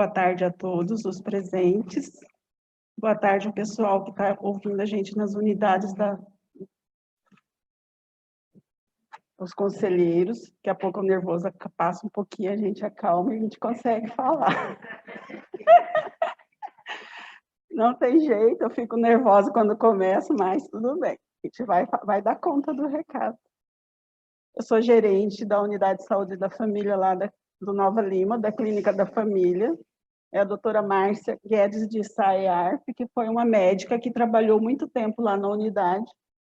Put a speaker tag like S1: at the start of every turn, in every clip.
S1: Boa tarde a todos os presentes. Boa tarde ao pessoal que está ouvindo a gente nas unidades os conselheiros. Daqui a pouco o nervoso passa um pouquinho, a gente acalma e a gente consegue falar. Não tem jeito, eu fico nervosa quando começo, mas tudo bem. A gente vai dar conta do recado. Eu sou gerente da Unidade de Saúde da Família lá do Nova Lima, da Clínica da Família. É a doutora Márcia Guedes de Sayarf, que foi uma médica que trabalhou muito tempo lá na unidade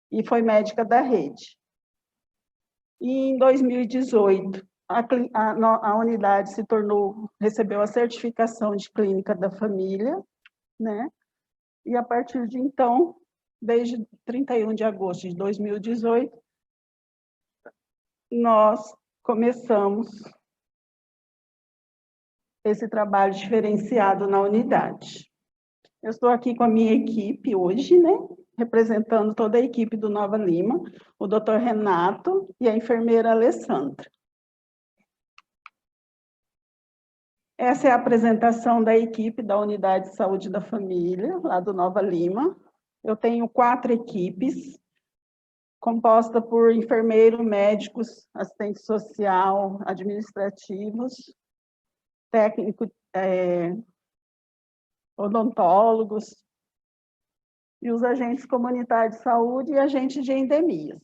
S1: e foi médica da rede. E em 2018, a unidade recebeu a certificação de clínica da família, né? E a partir de então, desde 31 de agosto de 2018, nós começamos esse trabalho diferenciado na unidade. Eu estou aqui com a minha equipe hoje, né? Representando toda a equipe do Nova Lima, o doutor Renato e a enfermeira Alessandra. Essa é a apresentação da equipe da Unidade de Saúde da Família, lá do Nova Lima. Eu tenho 4 equipes, composta por enfermeiro, médicos, assistente social, administrativos, técnico, odontólogos, e os agentes comunitários de saúde e agentes de endemias.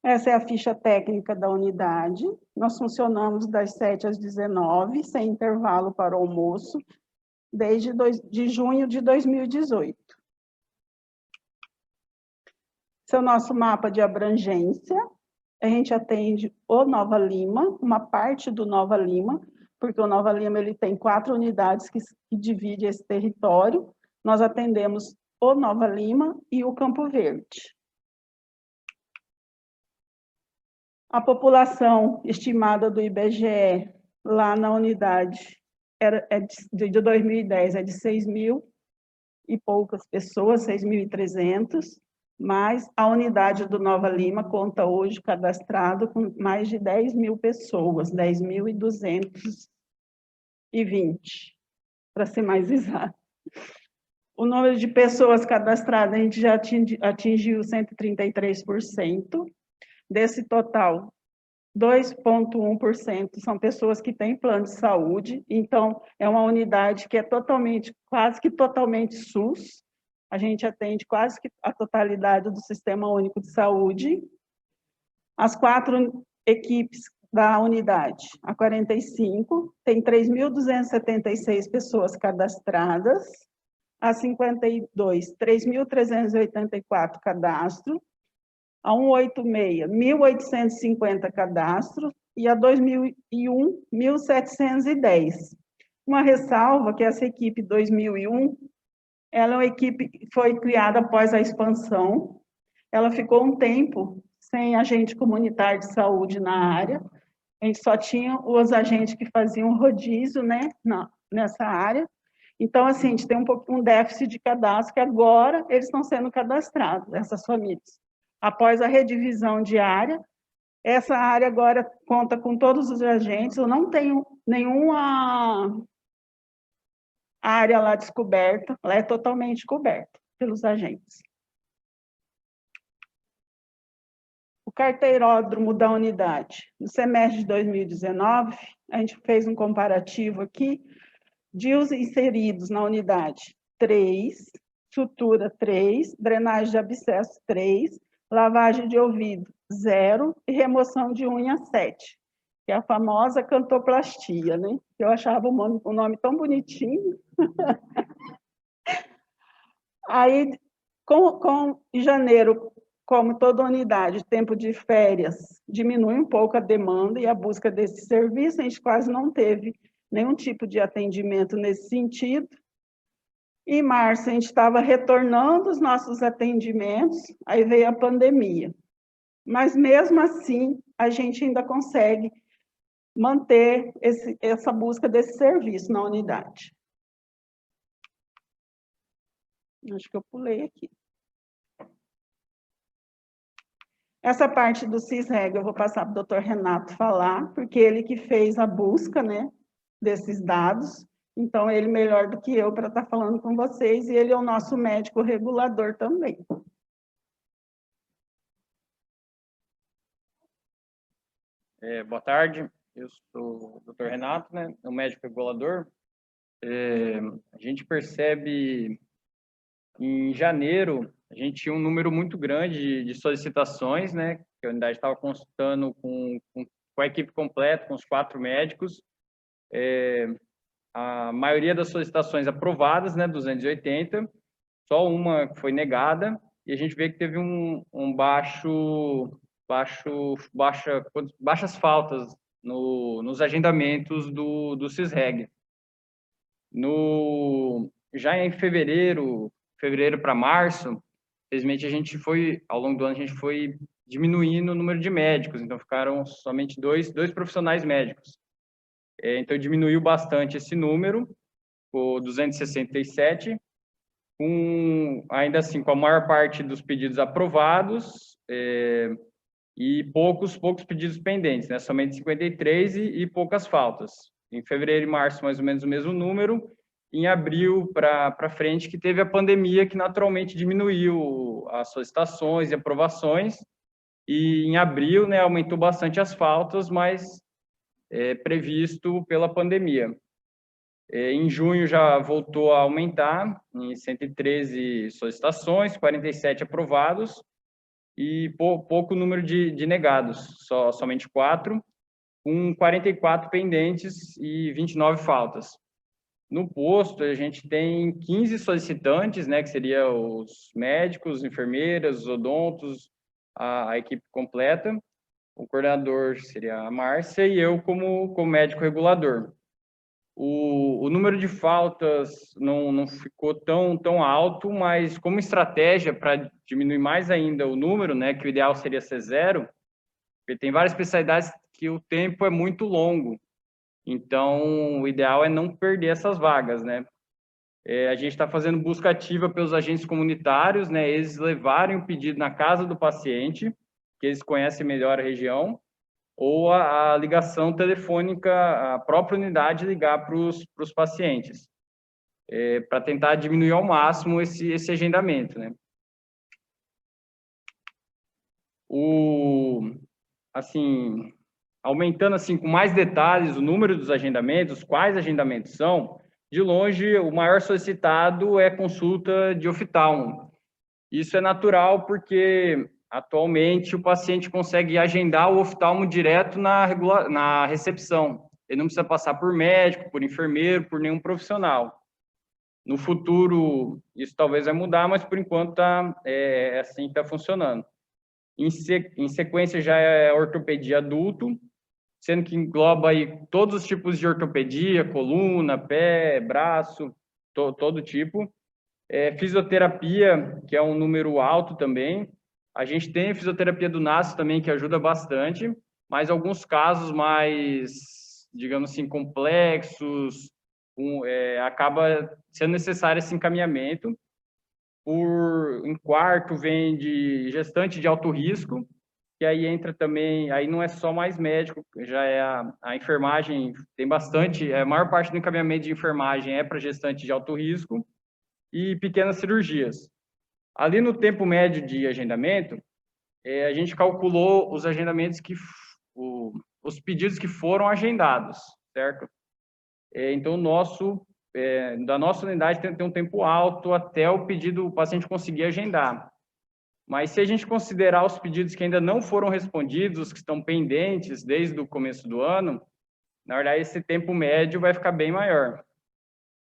S1: Essa é a ficha técnica da unidade. Nós funcionamos das 7 às 19, sem intervalo para o almoço, desde junho de 2018. Esse é o nosso mapa de abrangência. A gente atende o Nova Lima, uma parte do Nova Lima, porque o Nova Lima ele tem 4 unidades que dividem esse território. Nós atendemos o Nova Lima e o Campo Verde. A população estimada do IBGE lá na unidade de 2010 é de 6.000 e poucas pessoas, 6.300, mas a unidade do Nova Lima conta hoje cadastrado com mais de 10.000 pessoas, 10.220, para ser mais exato. O número de pessoas cadastradas, a gente já atingiu 133%. Desse total, 2,1% são pessoas que têm plano de saúde, então é uma unidade que é quase que totalmente SUS. A gente atende quase que a totalidade do Sistema Único de Saúde. As 4 equipes da unidade, a 45, tem 3.276 pessoas cadastradas, a 52, 3.384 cadastros, a 186, 1.850 cadastros, e a 2001, 1.710. Uma ressalva que essa equipe 2001, ela é uma equipe que foi criada após a expansão, ela ficou um tempo sem agente comunitário de saúde na área, a gente só tinha os agentes que faziam rodízio, né, nessa área. Então, assim, a gente tem um déficit de cadastro, que agora eles estão sendo cadastrados, essas famílias. Após a redivisão de área, essa área agora conta com todos os agentes, eu não tenho nenhuma área lá descoberta, ela é totalmente coberta pelos agentes. O carteiródromo da unidade. No semestre de 2019, a gente fez um comparativo aqui de os inseridos na unidade 3, sutura 3, drenagem de abscesso 3, lavagem de ouvido 0 e remoção de unha 7, que é a famosa cantoplastia, né? Eu achava o nome tão bonitinho. Aí, em janeiro, como toda unidade, tempo de férias, diminui um pouco a demanda e a busca desse serviço, a gente quase não teve nenhum tipo de atendimento nesse sentido. Em março, a gente estava retornando os nossos atendimentos, aí veio a pandemia. Mas, mesmo assim, a gente ainda consegue manter essa busca desse serviço na unidade. Acho que eu pulei aqui. Essa parte do CISREG eu vou passar para o doutor Renato falar, porque ele que fez a busca, né, desses dados. Então, ele melhor do que eu para estar falando com vocês, e ele é o nosso médico regulador também.
S2: Boa tarde, eu sou o Dr. Renato, né, o médico regulador. A gente percebe em janeiro, a gente tinha um número muito grande de solicitações, né, que a unidade estava consultando com a equipe completa, com os 4 médicos. A maioria das solicitações aprovadas, né, 280, só uma foi negada, e a gente vê que teve baixas faltas nos agendamentos do CISREG. Já em fevereiro para março, infelizmente ao longo do ano, a gente foi diminuindo o número de médicos, então ficaram somente dois profissionais médicos. Então diminuiu bastante esse número, o 267, ainda assim, com a maior parte dos pedidos aprovados, e poucos pedidos pendentes, né? Somente 53 e poucas faltas. Em fevereiro e março, mais ou menos o mesmo número. Em abril para frente, que teve a pandemia, que naturalmente diminuiu as solicitações e aprovações. E em abril, né, aumentou bastante as faltas, mas previsto pela pandemia. Em junho já voltou a aumentar, em 113 solicitações, 47 aprovados, e pouco número de negados, somente 4, com 44 pendentes e 29 faltas. No posto, a gente tem 15 solicitantes, né, que seriam os médicos, enfermeiras, os odontos, a equipe completa. O coordenador seria a Márcia e eu como médico regulador. O número de faltas não ficou tão alto, mas como estratégia para diminuir mais ainda o número, né, que o ideal seria ser 0, porque tem várias especialidades que o tempo é muito longo. Então, o ideal é não perder essas vagas, né? A gente está fazendo busca ativa pelos agentes comunitários, né? Eles levarem o pedido na casa do paciente, que eles conhecem melhor a região, ou a ligação telefônica, a própria unidade ligar para os pacientes, para tentar diminuir ao máximo esse agendamento, né? Assim, aumentando assim com mais detalhes o número dos agendamentos, quais agendamentos são, de longe o maior solicitado é consulta de oftalmo. Isso é natural porque atualmente o paciente consegue agendar o oftalmo direto na recepção. Ele não precisa passar por médico, por enfermeiro, por nenhum profissional. No futuro isso talvez vai mudar, mas por enquanto é assim que está funcionando. Em sequência já é ortopedia adulto, sendo que engloba aí todos os tipos de ortopedia, coluna, pé, braço, todo tipo. Fisioterapia, que é um número alto também. A gente tem a fisioterapia do NASS também, que ajuda bastante, mas alguns casos mais, digamos assim, complexos, acaba sendo necessário esse encaminhamento. Em quarto vem de gestante de alto risco, que aí entra também, aí não é só mais médico, já é a enfermagem, tem bastante, a maior parte do encaminhamento de enfermagem é para gestante de alto risco, e pequenas cirurgias. Ali no tempo médio de agendamento, a gente calculou os agendamentos os pedidos que foram agendados, certo? Então, da nossa unidade tem um tempo alto até o paciente conseguir agendar. Mas se a gente considerar os pedidos que ainda não foram respondidos, os que estão pendentes desde o começo do ano, na verdade, esse tempo médio vai ficar bem maior.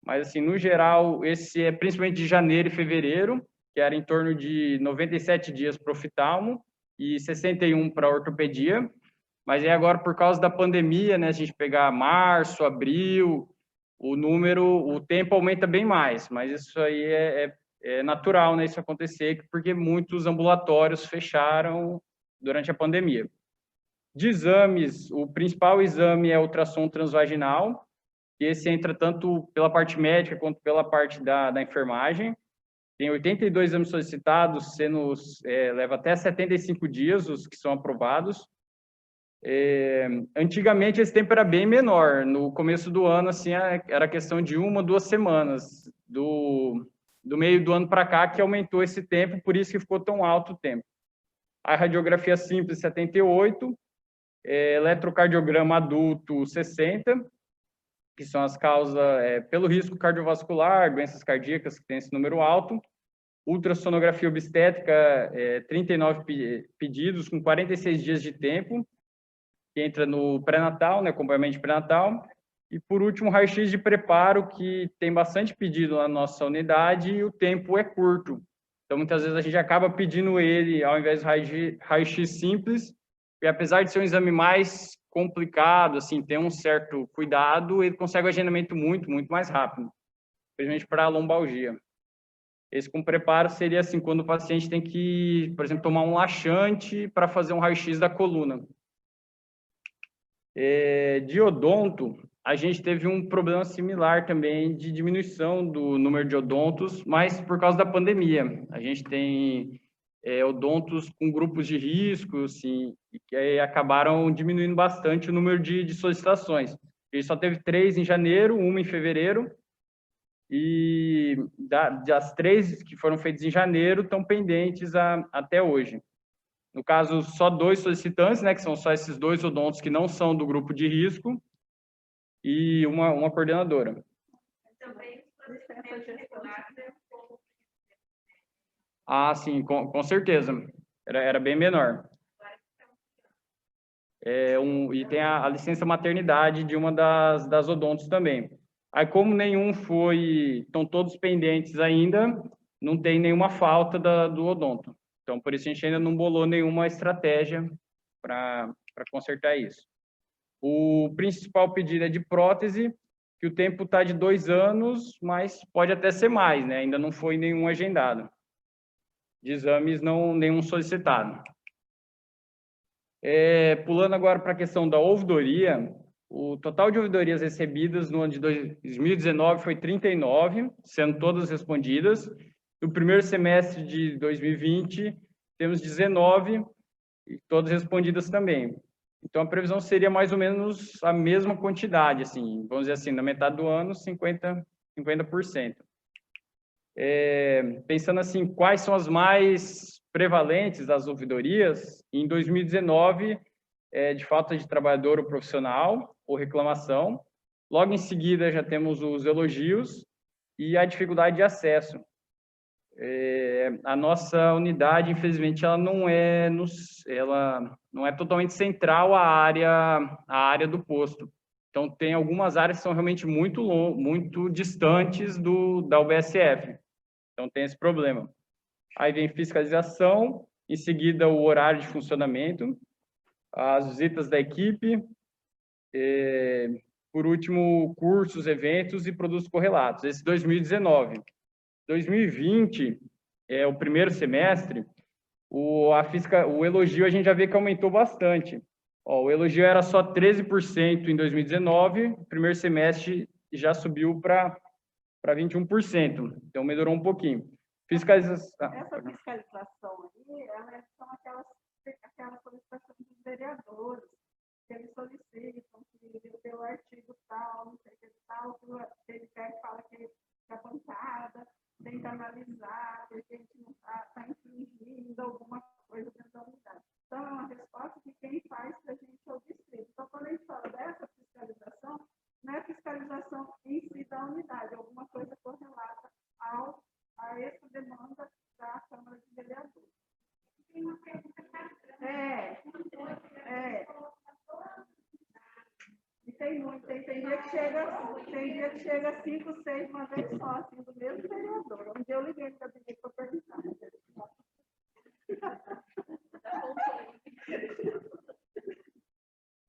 S2: Mas, assim, no geral, esse é principalmente de janeiro e fevereiro, que era em torno de 97 dias para o oftalmo e 61 para a ortopedia. Mas aí agora, por causa da pandemia, né, se a gente pegar março, abril, o tempo aumenta bem mais. Mas isso aí é natural, né, isso acontecer, porque muitos ambulatórios fecharam durante a pandemia. De exames, o principal exame é o ultrassom transvaginal, que esse entra tanto pela parte médica quanto pela parte da enfermagem. tem 82 exames solicitados, leva até 75 dias os que são aprovados. Antigamente esse tempo era bem menor. No começo do ano, assim, era questão de 1, 2 semanas. Do meio do ano para cá que aumentou esse tempo, por isso que ficou tão alto o tempo. A radiografia simples, 78, eletrocardiograma adulto, 60, que são as causas pelo risco cardiovascular, doenças cardíacas, que tem esse número alto. Ultrassonografia obstétrica, 39 pedidos, com 46 dias de tempo, que entra no pré-natal, né, acompanhamento pré-natal. E, por último, raio-x de preparo, que tem bastante pedido na nossa unidade e o tempo é curto. Então, muitas vezes a gente acaba pedindo ele ao invés do raio-x simples, e apesar de ser um exame mais complicado, assim, ter um certo cuidado, ele consegue o agendamento muito mais rápido, principalmente para a lombalgia. Esse com preparo seria assim, quando o paciente tem que, por exemplo, tomar um laxante para fazer um raio-x da coluna. De odonto, a gente teve um problema similar também de diminuição do número de odontos, mas por causa da pandemia. A gente tem odontos com grupos de risco, assim, que acabaram diminuindo bastante o número de solicitações. A gente só teve 3 em janeiro, 1 em fevereiro, e das 3 que foram feitas em janeiro estão pendentes até hoje. No caso, só 2 solicitantes, né, que são só esses 2 odontos que não são do grupo de risco, e uma coordenadora. Ah, sim, com certeza. Era bem menor. E tem a licença maternidade de uma das odontos também. Aí, como estão todos pendentes ainda, não tem nenhuma falta do odonto. Então, por isso a gente ainda não bolou nenhuma estratégia para consertar isso. O principal pedido é de prótese, que o tempo está de 2 anos, mas pode até ser mais, né? Ainda não foi nenhum agendado. De exames, nenhum solicitado. Pulando agora para a questão da ouvidoria, o total de ouvidorias recebidas no ano de 2019 foi 39, sendo todas respondidas. No primeiro semestre de 2020, temos 19, e todas respondidas também. Então, a previsão seria mais ou menos a mesma quantidade, assim, vamos dizer assim, na metade do ano, 50%. Pensando assim, quais são as mais prevalentes das ouvidorias? Em 2019, de falta de trabalhador ou profissional, ou reclamação. Logo em seguida, já temos os elogios e a dificuldade de acesso. A nossa unidade, infelizmente, ela não é totalmente central à área do posto. Então, tem algumas áreas que são realmente muito distantes da UBSF. Então, tem esse problema. Aí vem fiscalização, em seguida o horário de funcionamento, as visitas da equipe, por último, cursos, eventos e produtos correlatos. Esse 2019. 2020, o primeiro semestre, o elogio a gente já vê que aumentou bastante. O elogio era só 13% em 2019, o primeiro semestre já subiu para 21%, então melhorou um pouquinho. Fiscalização.
S1: Essa fiscalização aí, são aquelas solicitações dos vereadores, que eles solicitam que pelo artigo tal, não sei o que tal, que ele quer fala que a bancada tem que analisar, que a gente não está infringindo alguma coisa dentro da unidade. Então, é uma resposta que quem faz para a gente é o distrito. Então, quando a gente fala dessa fiscalização, não é a fiscalização em si da unidade, é alguma coisa correlata a essa demanda da Câmara de Vereadores. E tem dia que chega 5, 6 uma vez só, assim, do mesmo vereador. Um dia eu liguei para pedir para perguntar.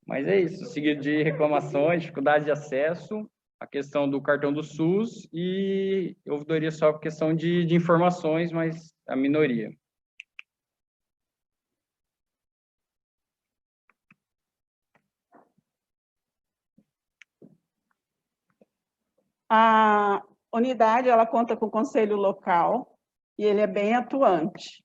S2: Mas é isso, seguido de reclamações, dificuldade de acesso, a questão do cartão do SUS e ouvidoria só por questão de informações, mas a minoria.
S1: A unidade ela conta com o conselho local, e ele é bem atuante.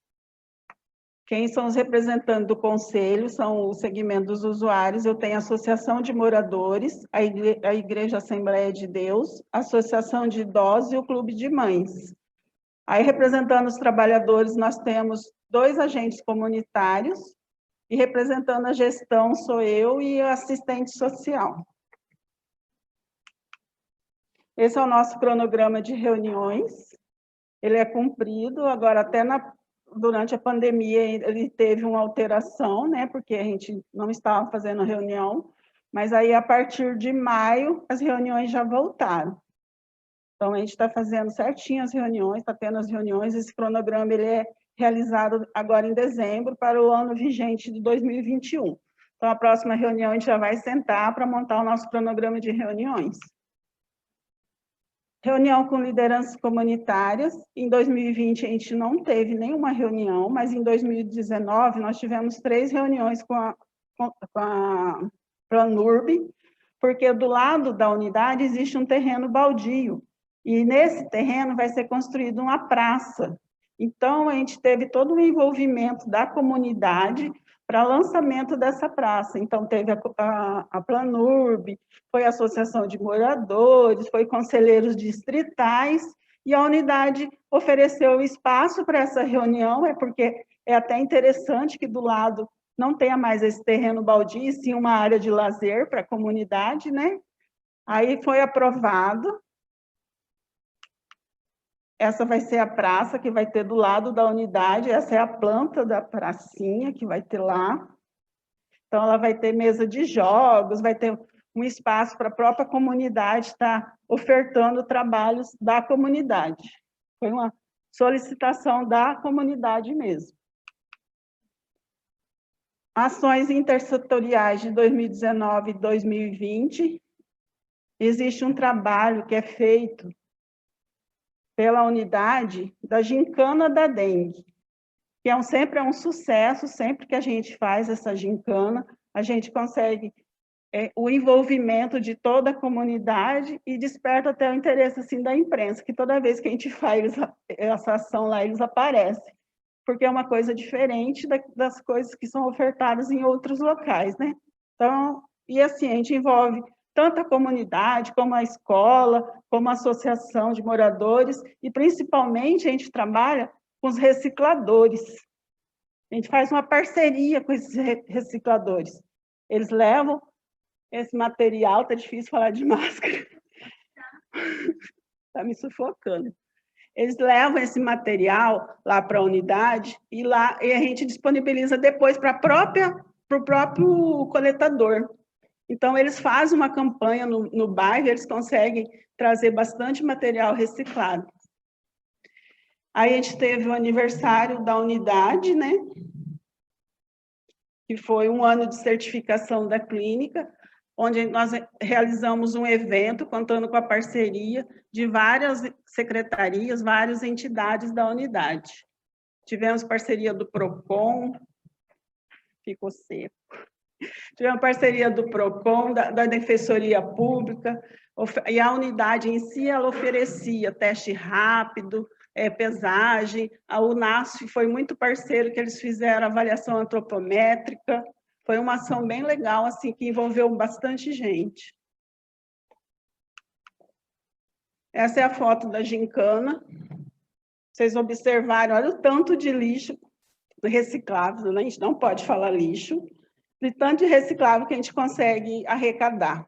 S1: Quem são os representantes do conselho? São o segmento dos usuários. Eu tenho a Associação de Moradores, a Igreja Assembleia de Deus, a Associação de Idosos e o Clube de Mães. Aí, representando os trabalhadores, nós temos 2 agentes comunitários, e representando a gestão sou eu e a assistente social. Esse é o nosso cronograma de reuniões. Ele é cumprido, agora até durante a pandemia ele teve uma alteração, né, porque a gente não estava fazendo reunião, mas aí a partir de maio as reuniões já voltaram. Então a gente está fazendo certinho as reuniões, está tendo as reuniões, esse cronograma ele é realizado agora em dezembro para o ano vigente de 2021. Então a próxima reunião a gente já vai sentar para montar o nosso cronograma de reuniões. Reunião com lideranças comunitárias. Em 2020, a gente não teve nenhuma reunião, mas em 2019, nós tivemos 3 reuniões com a Planurb, porque do lado da unidade existe um terreno baldio, e nesse terreno vai ser construída uma praça. Então, a gente teve todo o envolvimento da comunidade para lançamento dessa praça. Então, teve a Planurb, foi a Associação de Moradores, foi conselheiros distritais, e a unidade ofereceu espaço para essa reunião, porque é até interessante que do lado não tenha mais esse terreno baldio, e sim uma área de lazer para a comunidade, né? Aí foi aprovado. Essa vai ser a praça que vai ter do lado da unidade, essa é a planta da pracinha que vai ter lá. Então, ela vai ter mesa de jogos, vai ter um espaço para a própria comunidade estar ofertando trabalhos da comunidade. Foi uma solicitação da comunidade mesmo. Ações intersetoriais de 2019 e 2020. Existe um trabalho que é feito pela unidade da gincana da dengue, que sempre é um sucesso, sempre que a gente faz essa gincana, a gente consegue o envolvimento de toda a comunidade e desperta até o interesse assim, da imprensa, que toda vez que a gente faz essa ação lá, eles aparecem, porque é uma coisa diferente das coisas que são ofertadas em outros locais, né? Então, e assim, a gente envolve tanto a comunidade, como a escola, como a associação de moradores, e principalmente a gente trabalha com os recicladores. A gente faz uma parceria com esses recicladores. Eles levam esse material, tá difícil falar de máscara, tá me sufocando. Eles levam esse material lá para a unidade e a gente disponibiliza depois para o próprio coletador. Então, eles fazem uma campanha no bairro, eles conseguem trazer bastante material reciclado. Aí a gente teve o aniversário da unidade, né? Que foi um ano de certificação da clínica, onde nós realizamos um evento contando com a parceria de várias secretarias, várias entidades da unidade. Tivemos parceria do PROCON, ficou seco. Tivemos parceria do PROCON, da Defensoria Pública, e a unidade em si, ela oferecia teste rápido, pesagem, a UNASF foi muito parceiro, que eles fizeram avaliação antropométrica, foi uma ação bem legal, assim, que envolveu bastante gente. Essa é a foto da gincana. Vocês observaram, olha o tanto de lixo reciclável, né? A gente não pode falar lixo, de tanto de reciclável que a gente consegue arrecadar.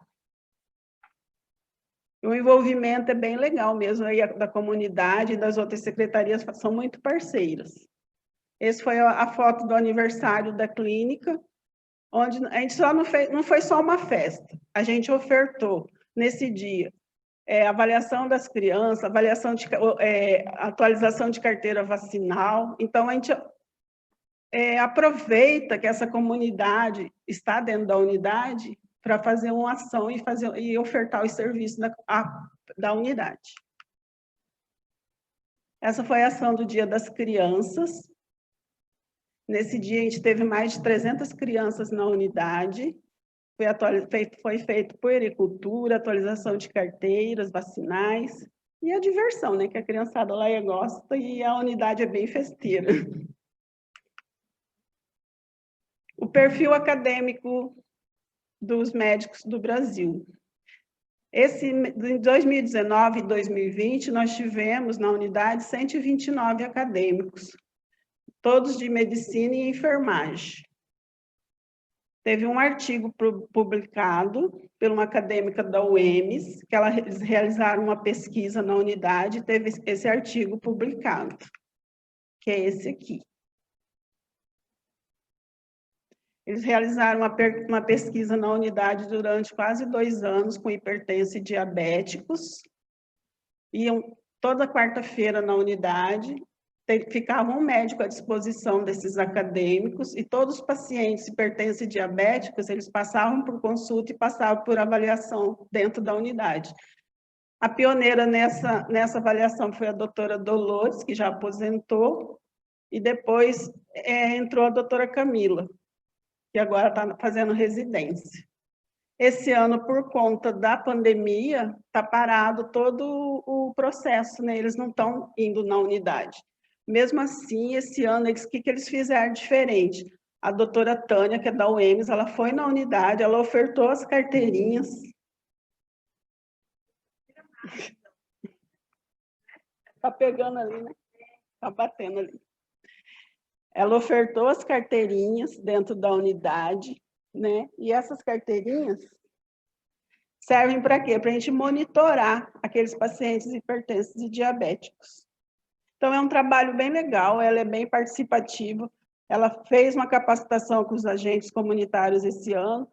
S1: O envolvimento é bem legal mesmo, aí da comunidade e das outras secretarias são muito parceiras. Essa foi a foto do aniversário da clínica, onde a gente só não foi só uma festa, a gente ofertou nesse dia avaliação das crianças, atualização de carteira vacinal. Então, a gente aproveita que essa comunidade está dentro da unidade para fazer uma ação e ofertar os serviços da unidade. Essa foi a ação do Dia das Crianças. Nesse dia, a gente teve mais de 300 crianças na unidade. Foi feito puericultura, atualização de carteiras vacinais. E a diversão, né? Que a criançada lá gosta e a unidade é bem festeira. O perfil acadêmico dos médicos do Brasil. Em 2019 e 2020, nós tivemos na unidade 129 acadêmicos, todos de medicina e enfermagem. Teve um artigo publicado por uma acadêmica da UEMS, que eles realizaram uma pesquisa na unidade, teve esse artigo publicado, que é esse aqui. Eles realizaram uma pesquisa na unidade durante quase 2 anos com hipertensos e diabéticos, iam toda quarta-feira na unidade, ficava um médico à disposição desses acadêmicos e todos os pacientes hipertensos e diabéticos, eles passavam por consulta e passavam por avaliação dentro da unidade. A pioneira nessa avaliação foi a doutora Dolores, que já aposentou, e depois entrou a doutora Camila, que agora está fazendo residência. Esse ano, por conta da pandemia, está parado todo o processo, né? Eles não estão indo na unidade. Mesmo assim, esse ano, o que eles fizeram diferente? A doutora Tânia, que é da UEMS, ela foi na unidade, ela ofertou as carteirinhas. Está pegando ali, né? Está batendo ali. Ela ofertou as carteirinhas dentro da unidade, né? E essas carteirinhas servem para quê? Para a gente monitorar aqueles pacientes hipertensos e diabéticos. Então, é um trabalho bem legal, ela é bem participativa, ela fez uma capacitação com os agentes comunitários esse ano.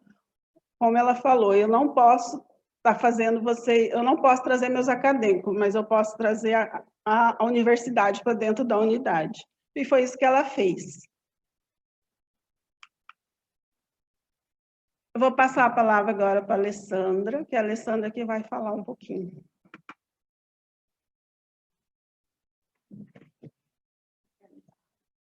S1: Como ela falou, eu não posso eu não posso trazer meus acadêmicos, mas eu posso trazer a universidade para dentro da unidade. E foi isso que ela fez. Eu vou passar a palavra agora para a Alessandra, que é a Alessandra que vai falar um pouquinho.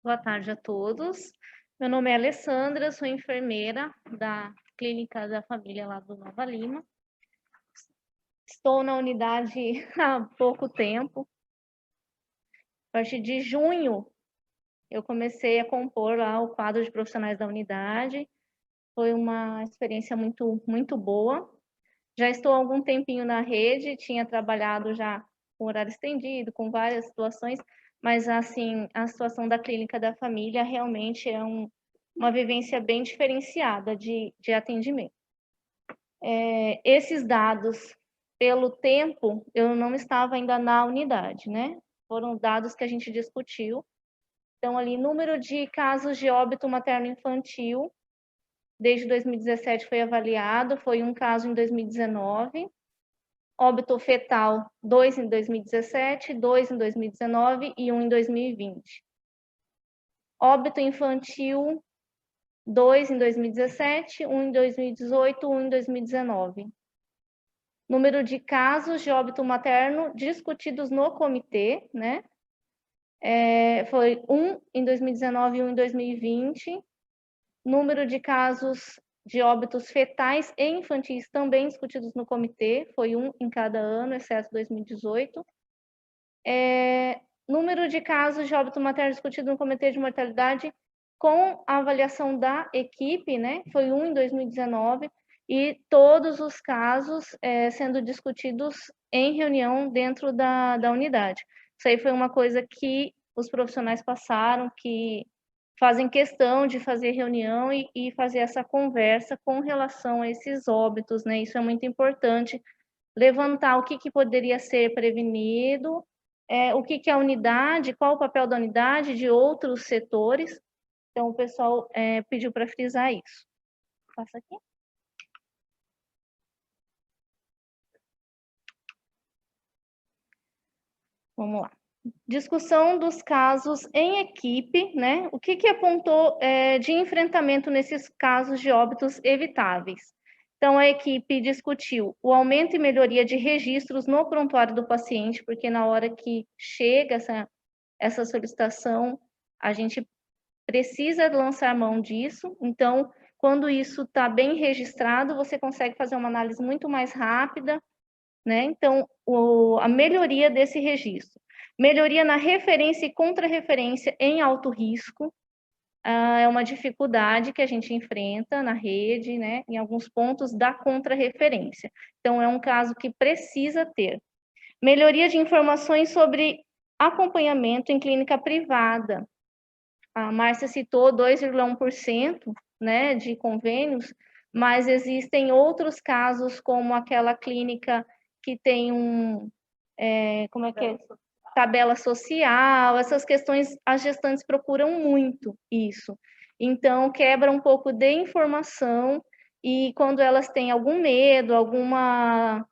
S3: Boa tarde a todos. Meu nome é Alessandra, sou enfermeira da Clínica da Família lá do Nova Lima. Estou na unidade há pouco tempo. A partir de junho, eu comecei a compor lá o quadro de profissionais da unidade. Foi uma experiência muito boa. Já estou há algum tempinho na rede, tinha trabalhado já com horário estendido, com várias situações, mas assim, a situação da Clínica da Família realmente é uma vivência bem diferenciada de atendimento. Esses dados, pelo tempo, eu não estava ainda na unidade, né? Foram dados que a gente discutiu. Então, ali, número de casos de óbito materno-infantil, desde 2017 foi avaliado, foi um caso em 2019. Óbito fetal, 2 em 2017, 2 em 2019 e 1 em 2020. Óbito infantil, 2 em 2017, 1 em 2018, 1 em 2019. Número de casos de óbito materno discutidos no comitê, né? Foi 1 em 2019 e 1 em 2020. Número de casos de óbitos fetais e infantis também discutidos no comitê, foi 1 em cada ano, exceto 2018. Número de casos de óbito materno discutido no comitê de mortalidade com a avaliação da equipe, né, foi 1 em 2019, e todos os casos sendo discutidos em reunião dentro da unidade. Isso aí foi uma coisa que os profissionais passaram, que fazem questão de fazer reunião e fazer essa conversa com relação a esses óbitos, né? Isso é muito importante, levantar o que poderia ser prevenido, o que a unidade, qual o papel da unidade, de outros setores. Então, o pessoal pediu para frisar isso. Passa aqui. Vamos lá. Discussão dos casos em equipe, né? O que apontou de enfrentamento nesses casos de óbitos evitáveis? Então, a equipe discutiu o aumento e melhoria de registros no prontuário do paciente, porque na hora que chega essa solicitação, a gente precisa lançar mão disso. Então, quando isso está bem registrado, você consegue fazer uma análise muito mais rápida né? Então, a melhoria desse registro. Melhoria na referência e contra-referência em alto risco, é uma dificuldade que a gente enfrenta na rede, né, em alguns pontos da contra-referência. Então, é um caso que precisa ter. Melhoria de informações sobre acompanhamento em clínica privada. A Márcia citou 2,1%, né, de convênios, mas existem outros casos, como aquela clínica que tem tabela social, essas questões, as gestantes procuram muito isso. Então, quebra um pouco de informação e quando elas têm algum medo, alguma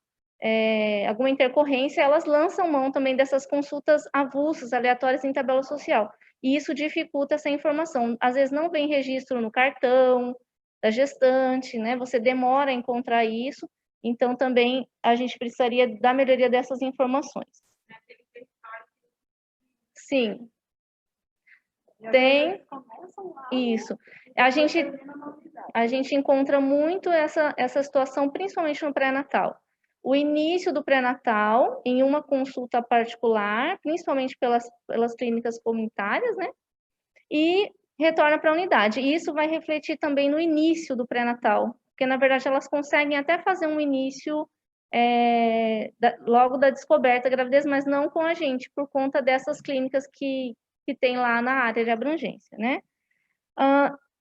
S3: intercorrência, elas lançam mão também dessas consultas avulsas, aleatórias em tabela social. E isso dificulta essa informação. Às vezes não vem registro no cartão da gestante, né? Você demora a encontrar isso. Então, também a gente precisaria da melhoria dessas informações. Sim. Tem isso. A gente encontra muito essa situação, principalmente no pré-natal. O início do pré-natal em uma consulta particular, principalmente pelas clínicas comunitárias, né? E retorna para a unidade. E isso vai refletir também no início do pré-natal, porque, na verdade, elas conseguem até fazer um início logo da descoberta da gravidez, mas não com a gente, por conta dessas clínicas que tem lá na área de abrangência, né?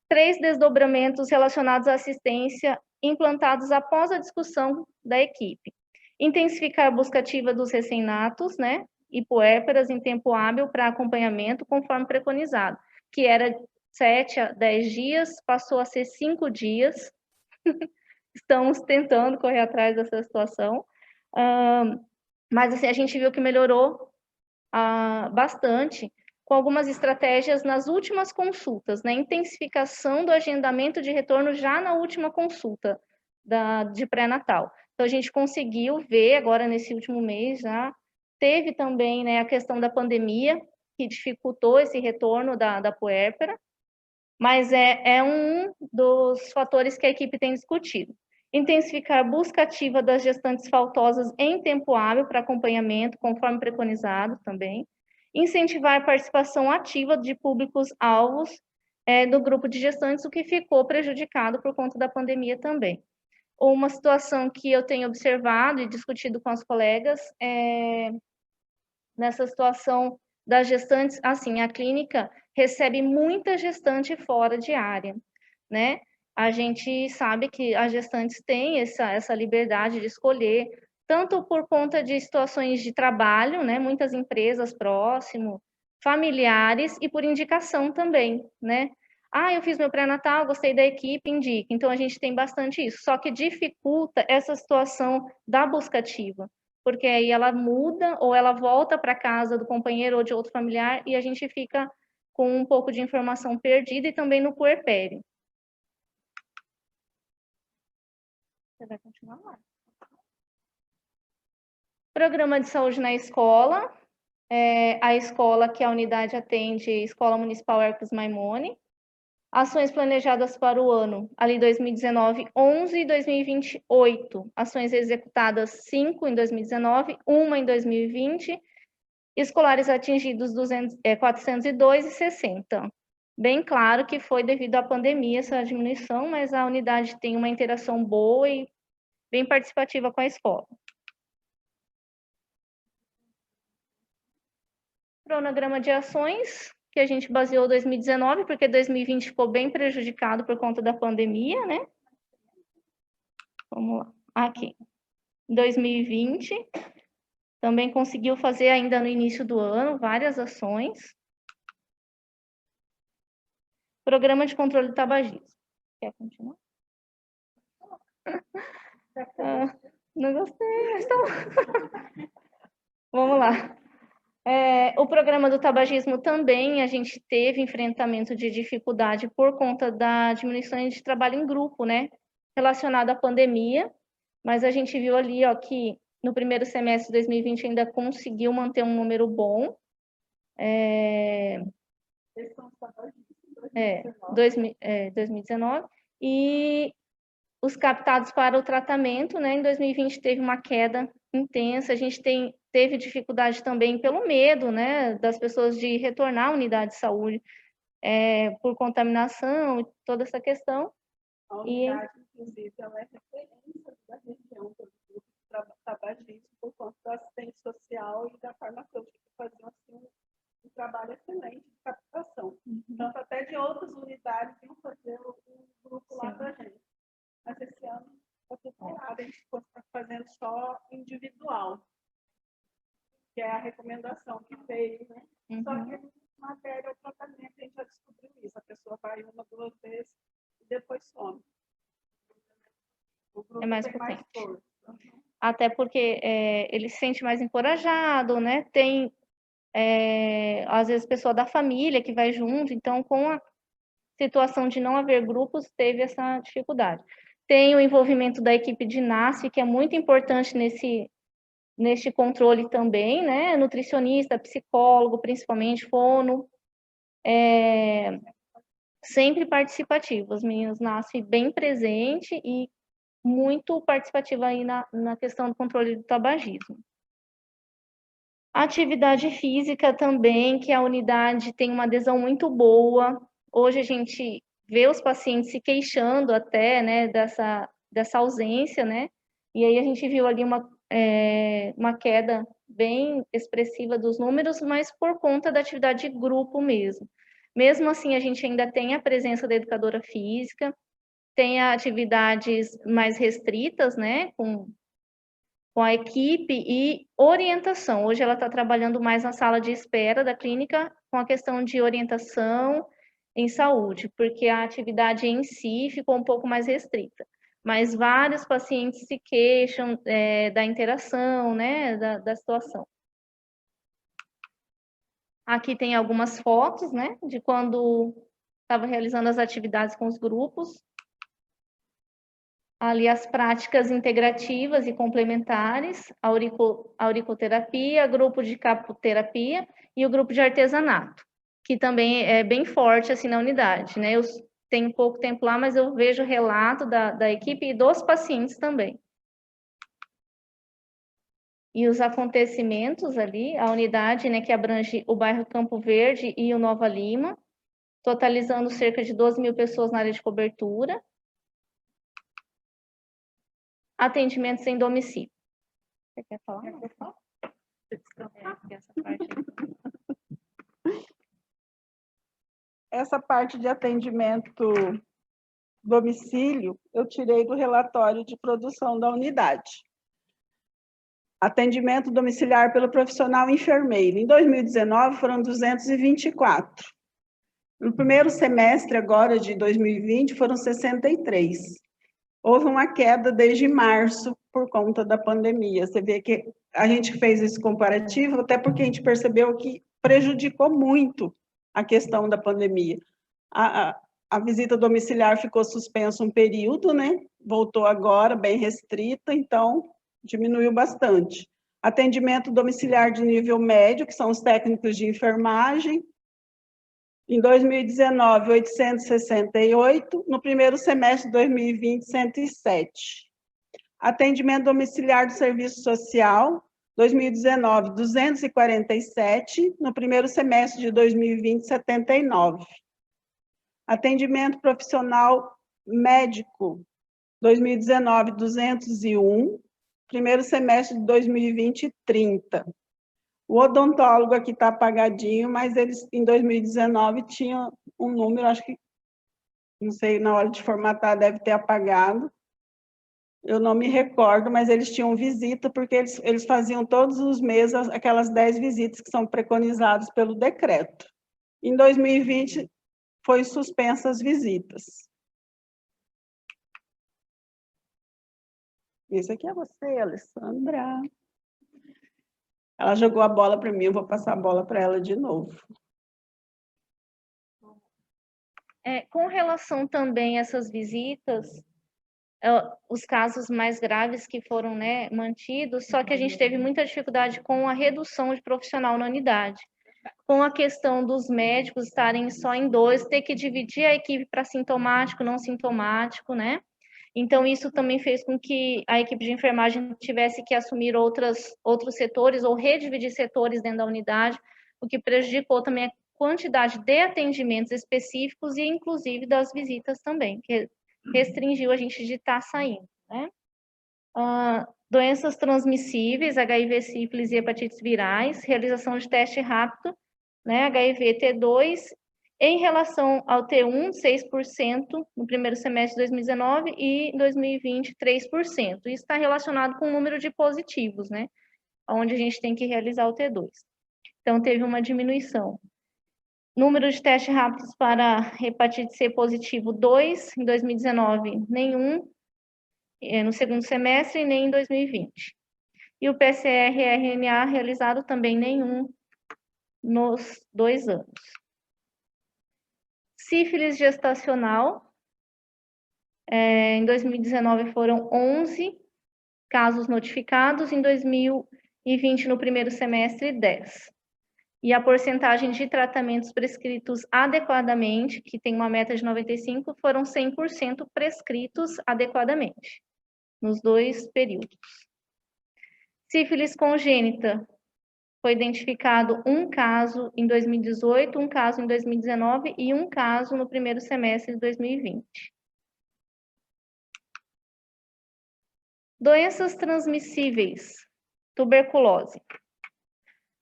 S3: 3 desdobramentos relacionados à assistência implantados após a discussão da equipe. Intensificar a busca ativa dos recém-natos, né? E puérperas em tempo hábil para acompanhamento, conforme preconizado, que era 7 a 10 dias, passou a ser 5 dias. Estamos tentando correr atrás dessa situação. Mas, assim, a gente viu que melhorou bastante com algumas estratégias nas últimas consultas, né? Intensificação do agendamento de retorno já na última consulta de pré-natal. Então, a gente conseguiu ver agora nesse último mês já. Teve também, né, a questão da pandemia, que dificultou esse retorno da puérpera, mas é um dos fatores que a equipe tem discutido. Intensificar a busca ativa das gestantes faltosas em tempo hábil para acompanhamento, conforme preconizado também. Incentivar a participação ativa de públicos-alvos do grupo de gestantes, o que ficou prejudicado por conta da pandemia também. Uma situação que eu tenho observado e discutido com as colegas nessa situação das gestantes, assim, a clínica recebe muita gestante fora de área, né? A gente sabe que as gestantes têm essa liberdade de escolher, tanto por conta de situações de trabalho, né? Muitas empresas próximo, familiares e por indicação também, né? Eu fiz meu pré-natal, gostei da equipe, indica. Então, a gente tem bastante isso. Só que dificulta essa situação da busca ativa, porque aí ela muda ou ela volta para casa do companheiro ou de outro familiar e a gente fica com um pouco de informação perdida e também no puerpério. Você vai continuar lá. Programa de saúde na escola. A escola que a unidade atende, Escola Municipal Hercules Maimone. Ações planejadas para o ano, ali 2019, 11 e 2020, 8. Ações executadas, 5 em 2019, 1 em 2020. Escolares atingidos, 402 e 60. Bem claro que foi devido à pandemia essa diminuição, mas a unidade tem uma interação boa e bem participativa com a escola. Cronograma de ações, que a gente baseou 2019, porque 2020 ficou bem prejudicado por conta da pandemia, né? Vamos lá. Aqui. 2020, também conseguiu fazer ainda no início do ano várias ações. Programa de controle do tabagismo. Quer continuar? Não gostei, mas tá bom. Vamos lá. O programa do tabagismo também, a gente teve enfrentamento de dificuldade por conta da diminuição de trabalho em grupo, né? Relacionado à pandemia, mas a gente viu ali, ó, que no primeiro semestre de 2020 ainda conseguiu manter um número bom. 2019. E os captados para o tratamento, né? Em 2020 teve uma queda intensa. A gente teve dificuldade também pelo medo, né, das pessoas de retornar à unidade de saúde por contaminação e toda essa questão.
S1: A unidade, inclusive, ela é referência da região do tabagismo por conta da assistência social e da farmacêutica, que faziam assim, um trabalho excelente de captação. Tanto até de outras unidades iam fazer um grupo lá para a gente. Mas esse ano está tudo parado, a gente está fazendo só individual, que é a recomendação que veio, né? Só que matéria ou tratamento, a gente já descobriu isso. A pessoa vai 1, 2 vezes e depois some. O grupo
S3: É mais
S1: tem mais
S3: potente.
S1: força.
S3: Até porque ele se sente mais encorajado, né? Tem, às vezes, pessoa da família que vai junto. Então, com a situação de não haver grupos, teve essa dificuldade. Tem o envolvimento da equipe de NASF, que é muito importante neste controle também, né? Nutricionista, psicólogo, principalmente, fono. Sempre participativo. Os meninos nascem bem presente e muito participativa aí na questão do controle do tabagismo. Atividade física também, que a unidade tem uma adesão muito boa. Hoje a gente vê os pacientes se queixando até, né, dessa ausência, né? E aí a gente viu ali uma queda bem expressiva dos números, mas por conta da atividade de grupo mesmo. Mesmo assim, a gente ainda tem a presença da educadora física, tem atividades mais restritas, né, com a equipe e orientação. Hoje ela está trabalhando mais na sala de espera da clínica com a questão de orientação em saúde, porque a atividade em si ficou um pouco mais restrita. Mas vários pacientes se queixam da interação, né, da situação. Aqui tem algumas fotos, né, de quando estava realizando as atividades com os grupos. Ali as práticas integrativas e complementares, a auriculoterapia, grupo de capoterapia e o grupo de artesanato, que também é bem forte assim na unidade, né? Eu tenho pouco tempo lá, mas eu vejo relato da equipe e dos pacientes também. E os acontecimentos ali, a unidade, né, que abrange o bairro Campo Verde e o Nova Lima, totalizando cerca de 12.000 pessoas na área de cobertura. Atendimentos em domicílio. Você quer falar? Essa parte aí.
S1: Essa parte de atendimento domicílio, eu tirei do relatório de produção da unidade. Atendimento domiciliar pelo profissional enfermeiro. Em 2019, foram 224. No primeiro semestre agora de 2020, foram 63. Houve uma queda desde março por conta da pandemia. Você vê que a gente fez esse comparativo, até porque a gente percebeu que prejudicou muito a questão da pandemia. A visita domiciliar ficou suspensa um período, né? Voltou agora, bem restrita, então diminuiu bastante. Atendimento domiciliar de nível médio, que são os técnicos de enfermagem. Em 2019, 868. No primeiro semestre de 2020, 107. Atendimento domiciliar do serviço social, 2019, 247. No primeiro semestre de 2020, 79. Atendimento profissional médico, 2019, 201. Primeiro semestre de 2020, 30. O odontólogo aqui está apagadinho, mas eles, em 2019, tinham um número, acho que, não sei, na hora de formatar deve ter apagado. Eu não me recordo, mas eles tinham visita, porque eles faziam todos os meses aquelas 10 visitas que são preconizadas pelo decreto. Em 2020, foi suspensa as visitas. Esse aqui é você, Alessandra. Ela jogou a bola para mim, eu vou passar a bola para ela de novo.
S3: Com relação também a essas visitas, os casos mais graves que foram, né, mantidos, só que a gente teve muita dificuldade com a redução de profissional na unidade. Com a questão dos médicos estarem só em 2, ter que dividir a equipe para sintomático, não sintomático, né? Então, isso também fez com que a equipe de enfermagem tivesse que assumir outros setores ou redividir setores dentro da unidade, o que prejudicou também a quantidade de atendimentos específicos e, inclusive, das visitas também, que restringiu a gente de estar saindo, né? Doenças transmissíveis, HIV, sífilis e hepatites virais, realização de teste rápido, né, HIV T2, em relação ao T1, 6% no primeiro semestre de 2019 e em 2020, 3%. Isso está relacionado com o número de positivos, né, onde a gente tem que realizar o T2. Então, teve uma diminuição. Número de testes rápidos para hepatite C positivo, 2, em 2019, nenhum, no segundo semestre, nem em 2020. E o PCR-RNA realizado também nenhum nos 2 anos. Sífilis gestacional, em 2019 foram 11 casos notificados, em 2020, no primeiro semestre, 10. E a porcentagem de tratamentos prescritos adequadamente, que tem uma meta de 95%, foram 100% prescritos adequadamente, nos 2 períodos. Sífilis congênita, foi identificado um caso em 2018, um caso em 2019 e um caso no primeiro semestre de 2020. Doenças transmissíveis, tuberculose.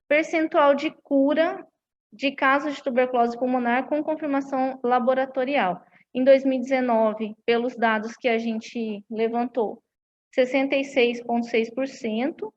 S3: Percentual de cura de casos de tuberculose pulmonar com confirmação laboratorial. Em 2019, pelos dados que a gente levantou, 66,6%.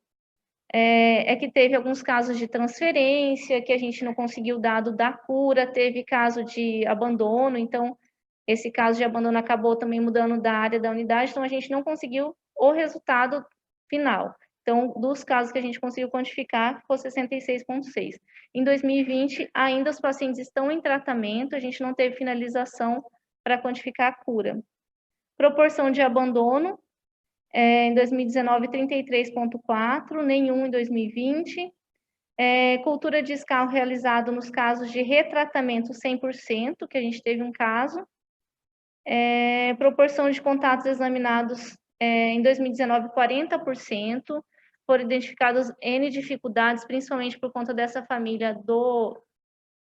S3: É que teve alguns casos de transferência, que a gente não conseguiu o dado da cura, teve caso de abandono, então esse caso de abandono acabou também mudando da área da unidade, então a gente não conseguiu o resultado final. Então, dos casos que a gente conseguiu quantificar, ficou 66,6%. Em 2020, ainda os pacientes estão em tratamento, a gente não teve finalização para quantificar a cura. Proporção de abandono, em 2019, 33,4%, nenhum em 2020. Cultura de escarro realizado nos casos de retratamento 100%, que a gente teve um caso. Proporção de contatos examinados em 2019, 40%. Foram identificadas N dificuldades, principalmente por conta dessa família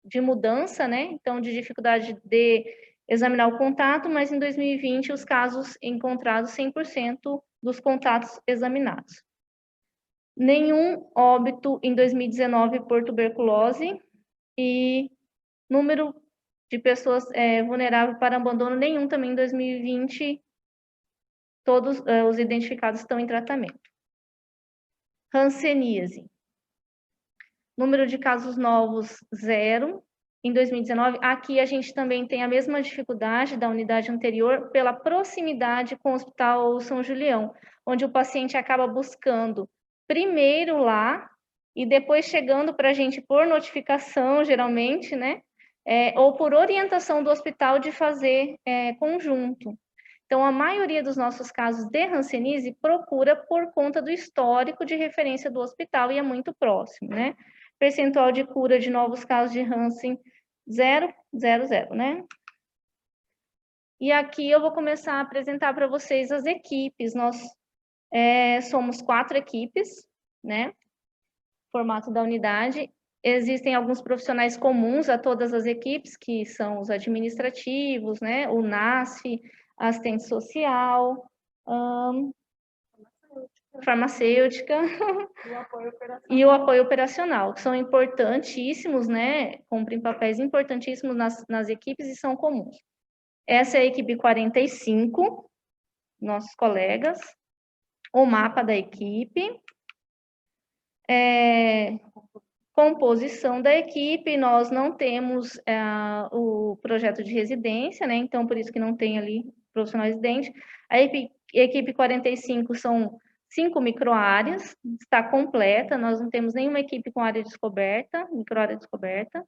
S3: de mudança, né? Então, de dificuldade de examinar o contato, mas em 2020 os casos encontrados 100% dos contatos examinados. Nenhum óbito em 2019 por tuberculose e número de pessoas vulneráveis para abandono, nenhum também em 2020. Todos os identificados estão em tratamento. Hanseníase. Número de casos novos, 0. Em 2019, aqui a gente também tem a mesma dificuldade da unidade anterior pela proximidade com o Hospital São Julião, onde o paciente acaba buscando primeiro lá e depois chegando para a gente por notificação, geralmente, né? Ou por orientação do hospital de fazer conjunto. Então, a maioria dos nossos casos de hanseníase procura por conta do histórico de referência do hospital e é muito próximo, né? Percentual de cura de novos casos de Hansen, 0,00, né? E aqui eu vou começar a apresentar para vocês as equipes. Nós somos 4 equipes, né? Formato da unidade. Existem alguns profissionais comuns a todas as equipes, que são os administrativos, né? O NASF, assistente social, farmacêutica e o apoio operacional, que são importantíssimos, né? Cumprem papéis importantíssimos nas equipes e são comuns. Essa é a equipe 45, nossos colegas. O mapa da equipe. Composição da equipe, nós não temos o projeto de residência, né? Então, por isso que não tem ali profissional residente. A equipe 45 são 5 microáreas, está completa, nós não temos nenhuma equipe com área descoberta, microárea descoberta.